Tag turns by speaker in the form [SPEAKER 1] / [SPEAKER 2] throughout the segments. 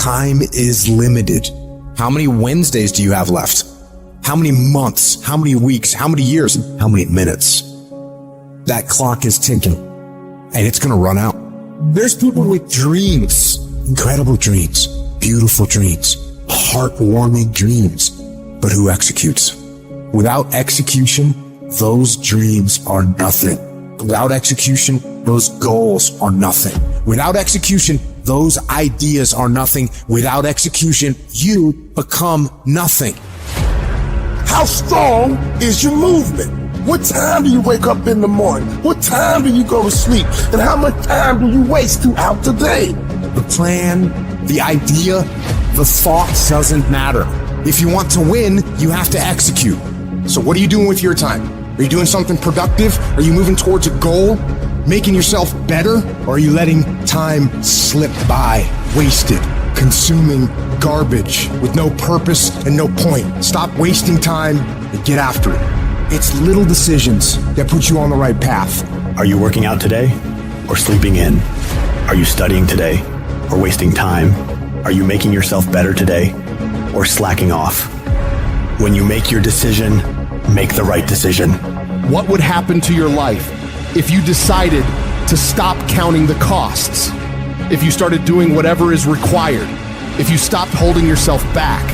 [SPEAKER 1] time is limited. How many Wednesdays do you have left? How many months? How many weeks? How many years? How many minutes? That clock is ticking, and it's going to run out. There's people with dreams, incredible dreams, beautiful dreams, heartwarming dreams, but who executes? Without execution, those dreams are nothing. Without execution, those goals are nothing. Without execution, those ideas are nothing. Without execution, you become nothing.
[SPEAKER 2] How strong is your movement? What time do you wake up in the morning? What time do you go to sleep? And how much time do you waste throughout the day?
[SPEAKER 1] The plan, the idea, the thoughts doesn't matter. If you want to win, you have to execute. So what are you doing with your time? Are you doing something productive? Are you moving towards a goal? Making yourself better? Or are you letting time slip by, wasted, consuming garbage with no purpose and no point? Stop wasting time and get after it. It's little decisions that put you on the right path.
[SPEAKER 3] Are you working out today or sleeping in? Are you studying today or wasting time? Are you making yourself better today or slacking off? When you make your decision, make the right decision.
[SPEAKER 4] What would happen to your life if you decided to stop counting the costs? If you started doing whatever is required? If you stopped holding yourself back?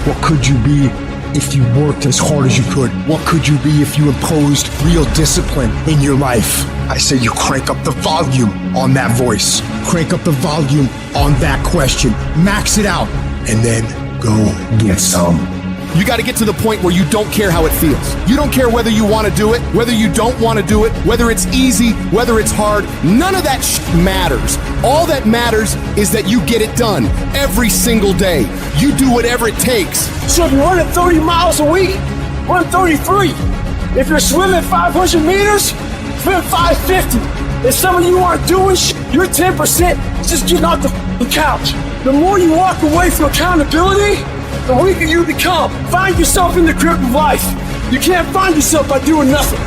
[SPEAKER 1] What could you be if you worked as hard as you could? What could you be if you imposed real discipline in your life? I say you crank up the volume on that voice. Crank up the volume on that question. Max it out. And then go get some.
[SPEAKER 4] You got to get to the point where you don't care how it feels. You don't care whether you want to do it, whether you don't want to do it, whether it's easy, whether it's hard. None of that matters. All that matters is that you get it done every single day. You do whatever it takes.
[SPEAKER 2] So if you're running 30 miles a week, run 33. If you're swimming 500 meters, swim 550. If some of you aren't doing you're 10% just getting off the couch. The more you walk away from accountability, the weaker you become. Find yourself in the grip of life. You can't find yourself by doing nothing.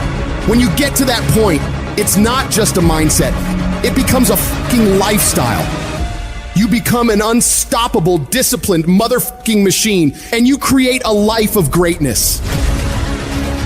[SPEAKER 4] When you get to that point, it's not just a mindset. It becomes a fucking lifestyle. You become an unstoppable, disciplined motherfucking machine, and you create a life of greatness.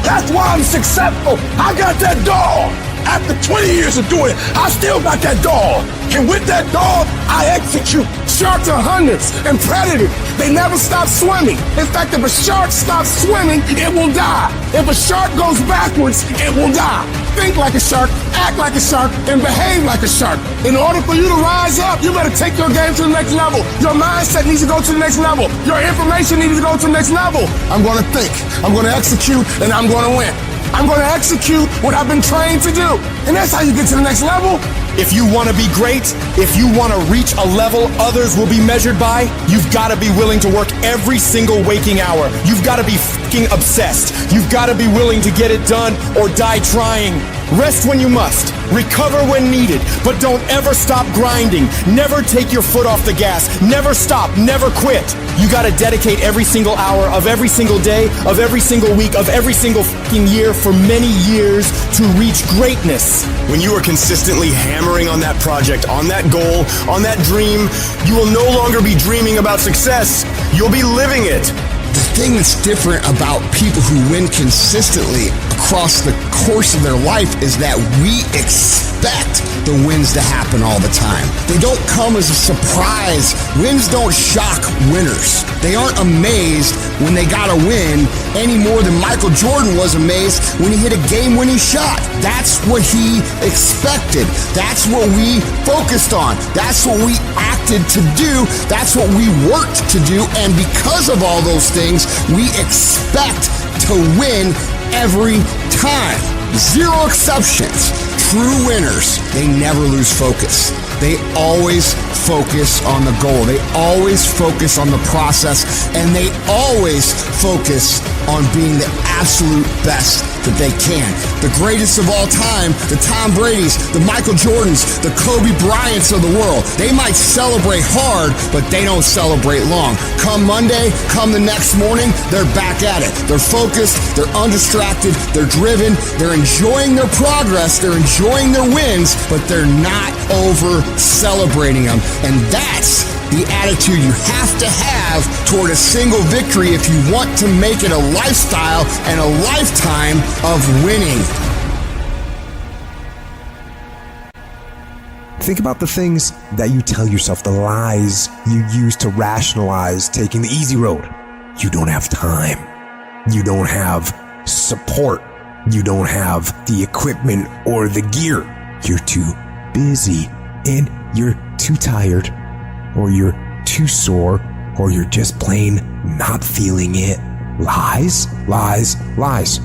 [SPEAKER 2] That's why I'm successful. I got that dog. After 20 years of doing it, I still got that dog. And with that dog, I execute. Sharks are hunters and predators. They never stop swimming. In fact, if a shark stops swimming, it will die. If a shark goes backwards, it will die. Think like a shark, act like a shark, and behave like a shark. In order for you to rise up, you better take your game to the next level. Your mindset needs to go to the next level. Your information needs to go to the next level. I'm going to think, I'm going to execute, and I'm going to win. I'm going to execute what I've been trained to do. And that's how you get to the next level.
[SPEAKER 4] If you want to be great, if you want to reach a level others will be measured by, you've got to be willing to work every single waking hour. You've got to be fucking obsessed. You've got to be willing to get it done or die trying. Rest when you must. Recover when needed. But don't ever stop grinding. Never take your foot off the gas. Never stop. Never quit. You got to dedicate every single hour of every single day, of every single week, of every single fucking year for many years to reach greatness.
[SPEAKER 3] When you are consistently hammering on that project, on that goal, on that dream, you will no longer be dreaming about success. You'll be living it.
[SPEAKER 5] The thing that's different about people who win consistently across the course of their life is that we expect the wins to happen all the time. They don't come as a surprise. Wins don't shock winners. They aren't amazed when they got a win any more than Michael Jordan was amazed when he hit a game-winning shot. That's what he expected. That's what we focused on. That's what we acted to do. That's what we worked to do. And because of all those things, we expect to win every time. Zero exceptions. True winners, they never lose focus. They always focus on the goal. They always focus on the process, and they always focus on being the absolute best that they can. The greatest of all time, the Tom Brady's, the Michael Jordans, the Kobe Bryants of the world. They might celebrate hard, but they don't celebrate long. Come Monday, come the next morning, they're back at it. They're focused, they're undistracted, they're driven, they're enjoying their progress, they're enjoying their wins, but they're not over celebrating them. And that's the the attitude you have to have toward a single victory if you want to make it a lifestyle and a lifetime of winning.
[SPEAKER 1] Think about the things that you tell yourself, the lies you use to rationalize taking the easy road. You don't have time. You don't have support. You don't have the equipment or the gear. You're too busy, and you're too tired, or you're too sore, or you're just plain not feeling it. Lies, lies, lies.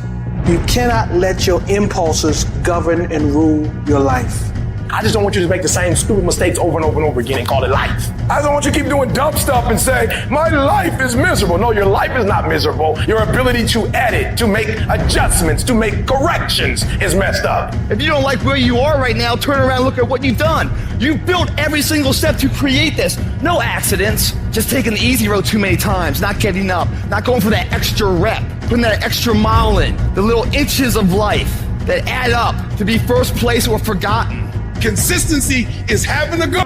[SPEAKER 6] You cannot let your impulses govern and rule your life.
[SPEAKER 2] I just don't want you to make the same stupid mistakes over and over and over again and call it life. I don't want you to keep doing dumb stuff and say, my life is miserable. No, your life is not miserable. Your ability to edit, to make adjustments, to make corrections is messed up.
[SPEAKER 7] If you don't like where you are right now, turn around and look at what you've done. You've built every single step to create this. No accidents. Just taking the easy road too many times, not getting up, not going for that extra rep, putting that extra mile in, the little inches of life that add up to be first place or forgotten.
[SPEAKER 2] Consistency is having a go.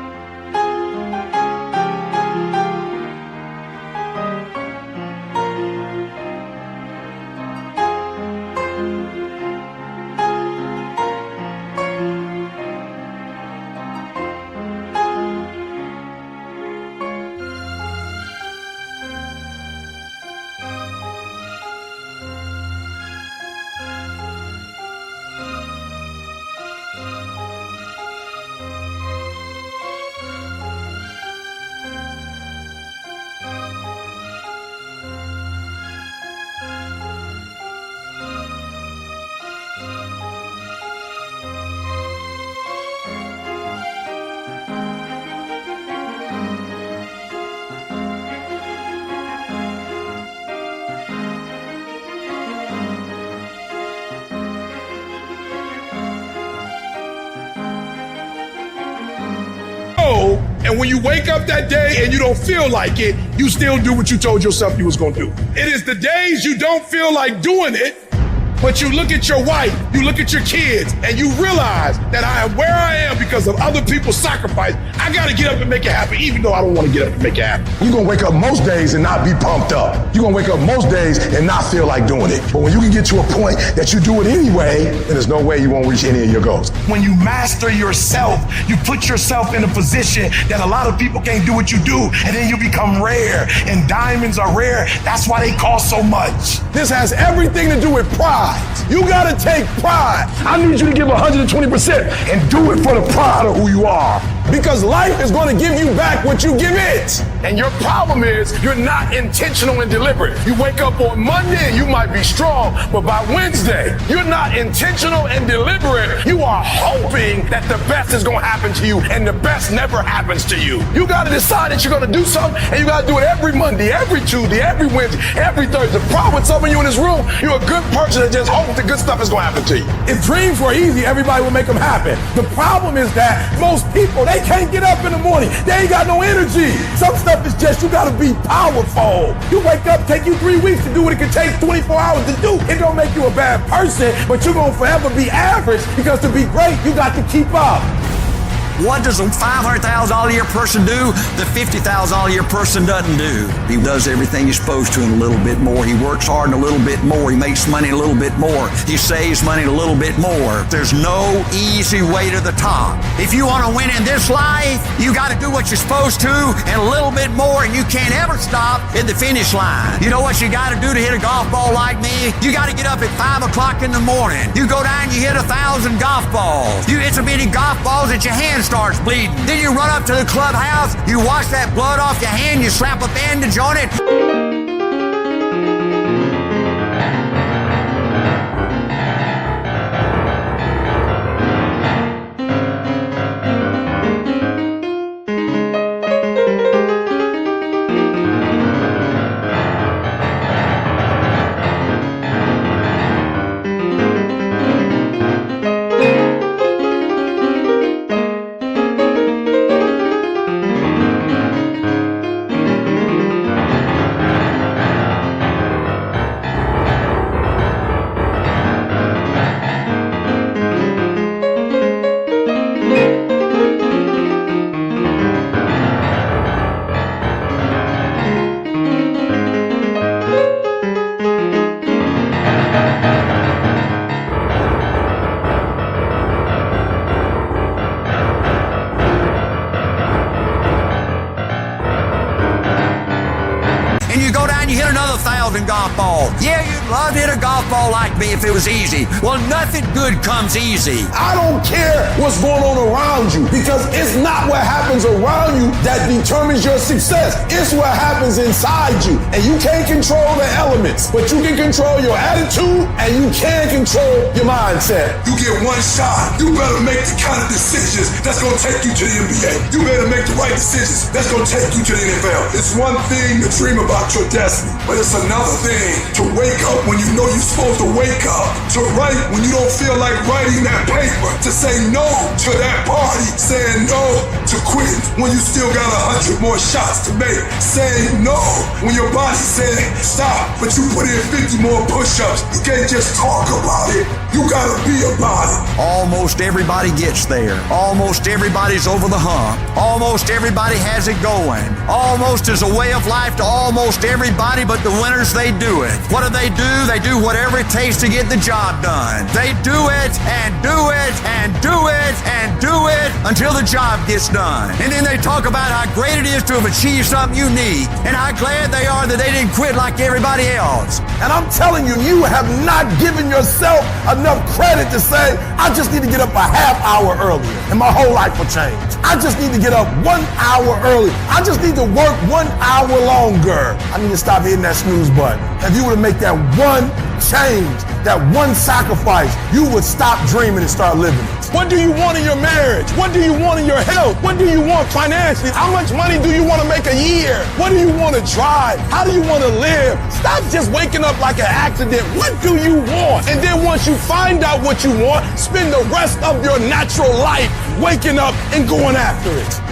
[SPEAKER 2] And when you wake up that day and you don't feel like it, you still do what you told yourself you was gonna do. It is the days you don't feel like doing it, but you look at your wife, you look at your kids, and you realize that I am where I am because of other people's sacrifice. I gotta get up and make it happen, even though I don't wanna get up and make it happen. You're gonna wake up most days and not be pumped up. You're gonna wake up most days and not feel like doing it. But when you can get to a point that you do it anyway, then there's no way you won't reach any of your goals. When you master yourself, you put yourself in a position that a lot of people can't do what you do, and then you become rare, and diamonds are rare. That's why they cost so much. This has everything to do with pride. You gotta take pride. I need you to give 120% and do it for the pride of who you are. Because life is gonna give you back what you give it. And your problem is you're not intentional and deliberate. You wake up on Monday and you might be strong, but by Wednesday, you're not intentional and deliberate. You are hoping that the best is gonna happen to you, and the best never happens to you. You gotta decide that you're gonna do something, and you gotta do it every Monday, every Tuesday, every Wednesday, every Thursday. The problem with some of you in this room, you're a good person that just hopes the good stuff is gonna happen to you. If dreams were easy, everybody would make them happen. The problem is that most people, they can't get up in the morning. They ain't got no energy. Some stuff is just, you gotta be powerful. You wake up, take you 3 weeks to do what it can take 24 hours to do. It don't make you a bad person, but you're gonna forever be average, because to be great, you got to keep up.
[SPEAKER 8] What does a $500,000 a year person do the $50,000 a year person doesn't do? He does everything he's supposed to and a little bit more. He works hard and a little bit more. He makes money a little bit more. He saves money a little bit more. There's no easy way to the top. If you want to win in this life, you got to do what you're supposed to and a little bit more, and you can't ever stop at the finish line. You know what you got to do to hit a golf ball like me? You got to get up at 5 o'clock in the morning. You go down, you hit 1,000 golf balls. You hit so many golf balls that your hands starts bleeding. Then you run up to the clubhouse, you wash that blood off your hand, you slap a bandage on it. golden golf ball. Yeah, you'd love to hit a golf ball like me if it was easy. Well, nothing good comes easy.
[SPEAKER 2] I don't care what's going on around you, because it's not what happens around you that determines your success. It's what happens inside you. And you can't control the elements, but you can control your attitude and you can control your mindset.
[SPEAKER 9] You get one shot. You better make the kind of decisions that's going to take you to the NBA. You better make the right decisions that's going to take you to the NFL. It's one thing to dream about your destiny, but it's another thing to wake up when you know you're supposed to wake up, to write when you don't feel like writing that paper, to say no to that party, saying no to quit when you still got 100 more shots to make, saying no when your body said stop, but you put in 50 more push-ups. You can't just talk about it. You gotta be about it.
[SPEAKER 8] Almost everybody gets there. Almost everybody's over the hump. Almost everybody has it going. Almost is a way of life to almost everybody, but the winners, they do it. What do? They do whatever it takes to get the job done. They do it and do it and do it and do it until the job gets done. And then they talk about how great it is to have achieved something unique and how glad they are that they didn't quit like everybody else.
[SPEAKER 2] And I'm telling you, you have not given yourself enough credit to say, I just need to get up a half hour earlier and my whole life will change. I just need to get up 1 hour early. I just need to work 1 hour longer. I need to stop hitting that snooze button. If you were to make that one change, that one sacrifice, you would stop dreaming and start living it. What do you want in your marriage? What do you want in your health? What do you want financially? How much money do you want to make a year? What do you want to drive? How do you want to live? Stop just waking up like an accident. What do you want? And then once you find out what you want, spend the rest of your natural life waking up and going after it.